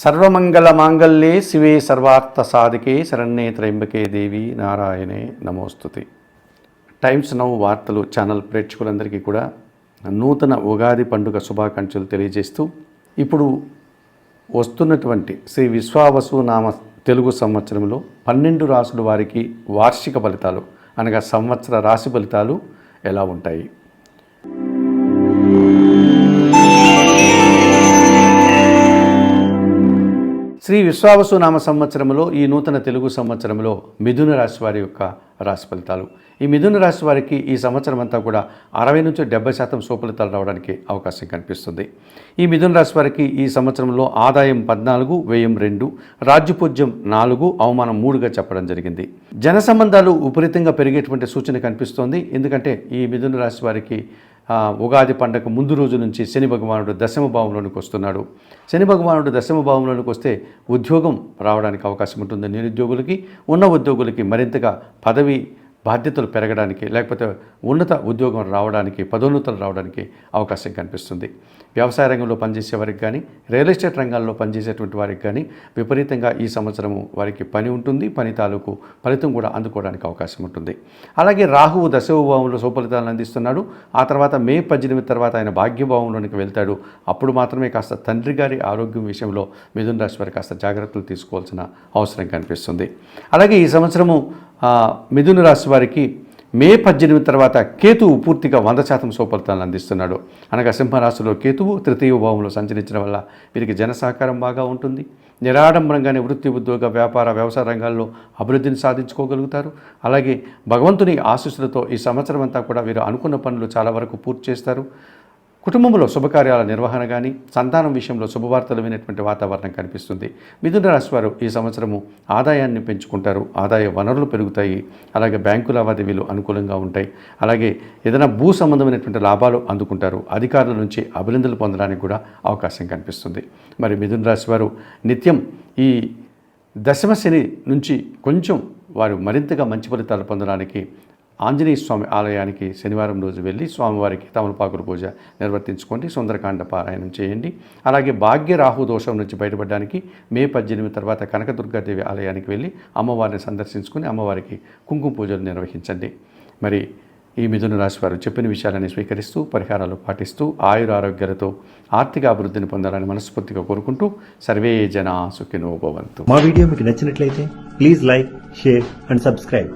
సర్వమంగళ మాంగళ్యే శివే సర్వార్థ సాధికే శరణ్యే త్రయంబకే దేవి నారాయణే నమోస్తుతి. Times now వార్తలు ఛానల్ ప్రేక్షకులందరికీ కూడా నూతన ఉగాది పండుగ శుభాకాంక్షలు తెలియజేస్తూ ఇప్పుడు వస్తున్నటువంటి శ్రీ విశ్వావసు నామ తెలుగు సంవత్సరంలో 12 రాసుల వారికి వార్షిక ఫలితాలు అనగా సంవత్సర రాశి ఫలితాలు ఎలా ఉంటాయి? శ్రీ విశ్వావసు నామ సంవత్సరంలో ఈ నూతన తెలుగు సంవత్సరంలో మిథున రాశి వారి యొక్క రాశి ఫలితాలు. ఈ మిథున రాశి వారికి ఈ సంవత్సరం అంతా కూడా 60 నుంచి 70% సుఫలితాలు రావడానికి అవకాశం కనిపిస్తుంది. ఈ మిథున రాశి వారికి ఈ సంవత్సరంలో ఆదాయం 14, వ్యయం 2, రాజ్యపూజ్యం 4, అవమానం 3గా చెప్పడం జరిగింది. జన సంబంధాలు విపరీతంగా పెరిగేటువంటి సూచన కనిపిస్తోంది. ఎందుకంటే ఈ మిథున రాశి వారికి ఉగాది పండగ ముందు రోజు నుంచి శని భగవానుడు దశమ భావంలోనికి వస్తున్నాడు. శని భగవానుడు దశమ భావంలోనికి వస్తే ఉద్యోగం రావడానికి అవకాశం ఉంటుంది. నిరుద్యోగులకి, ఉన్న ఉద్యోగులకి మరింతగా పదవి బాధ్యతలు పెరగడానికి, లేకపోతే ఉన్నత ఉద్యోగం రావడానికి, పదోన్నతులు రావడానికి అవకాశం కనిపిస్తుంది. వ్యవసాయ రంగంలో పనిచేసే వారికి కానీ, రియల్ ఎస్టేట్ రంగాల్లో పనిచేసేటువంటి వారికి కానీ విపరీతంగా ఈ సంవత్సరము వారికి పని ఉంటుంది. పని తాలూకు ఫలితం కూడా అందుకోవడానికి అవకాశం ఉంటుంది. అలాగే రాహువు దశమ భావంలో సుఫలితాలను అందిస్తున్నాడు. ఆ తర్వాత మే 18 తర్వాత ఆయన భాగ్యభావంలోనికి వెళ్తాడు. అప్పుడు మాత్రమే కాస్త తండ్రి గారి ఆరోగ్యం విషయంలో మిథున రాశి వారికి కాస్త జాగ్రత్తలు తీసుకోవాల్సిన అవసరం కనిపిస్తుంది. అలాగే ఈ సంవత్సరము మిథున రాశి వారికి మే 18 తర్వాత కేతువు పూర్తిగా 100% సుఫలితాలను అందిస్తున్నాడు. అనగా సింహరాశిలో కేతువు 3వ భావంలో సంచరించడం వల్ల వీరికి జన సహకారం బాగా ఉంటుంది. నిరాడంబరంగానే వృత్తి, ఉద్యోగ, వ్యాపార, వ్యవసాయ రంగాల్లో అభివృద్ధిని సాధించుకోగలుగుతారు. అలాగే భగవంతుని ఆశీస్సులతో ఈ సంవత్సరం అంతా కూడా వీరు అనుకున్న పనులు చాలా వరకు పూర్తి చేస్తారు. కుటుంబంలో శుభకార్యాల నిర్వహణ కానీ, సంతానం విషయంలో శుభవార్తలు వినేటువంటి వాతావరణం కనిపిస్తుంది. మిథున రాశి వారు ఈ సంవత్సరము ఆదాయాన్ని పెంచుకుంటారు. ఆదాయ వనరులు పెరుగుతాయి. అలాగే బ్యాంకు లావాదేవీలు అనుకూలంగా ఉంటాయి. అలాగే ఏదైనా భూ సంబంధమైనటువంటి లాభాలు అందుకుంటారు. అధికారుల నుంచి అభినందనలు పొందడానికి కూడా అవకాశం కనిపిస్తుంది. మరి మిథున రాశి వారు నిత్యం ఈ దశమ శని నుంచి కొంచెం వారు మరింతగా మంచి ఫలితాలు పొందడానికి ఆంజనేయ స్వామి ఆలయానికి శనివారం రోజు వెళ్ళి స్వామివారికి తమలపాకుల పూజ నిర్వర్తించుకోండి. సుందరకాండ పారాయణం చేయండి. అలాగే భాగ్య రాహు దోషం నుంచి బయటపడడానికి మే 18 తర్వాత కనకదుర్గాదేవి ఆలయానికి వెళ్ళి అమ్మవారిని సందర్శించుకొని అమ్మవారికి కుంకుమ పూజలు నిర్వహించండి. మరి ఈ మిథున రాశి వారు చెప్పిన విషయాలని స్వీకరిస్తూ పరిహారాలు పాటిస్తూ ఆయురారోగ్యాలతో ఆర్థిక అభివృద్ధిని పొందాలని మనస్ఫూర్తిగా కోరుకుంటూ సర్వే జనా సుఖినో భవంతు. మా వీడియో మీకు నచ్చినట్లయితే please like, share and subscribe.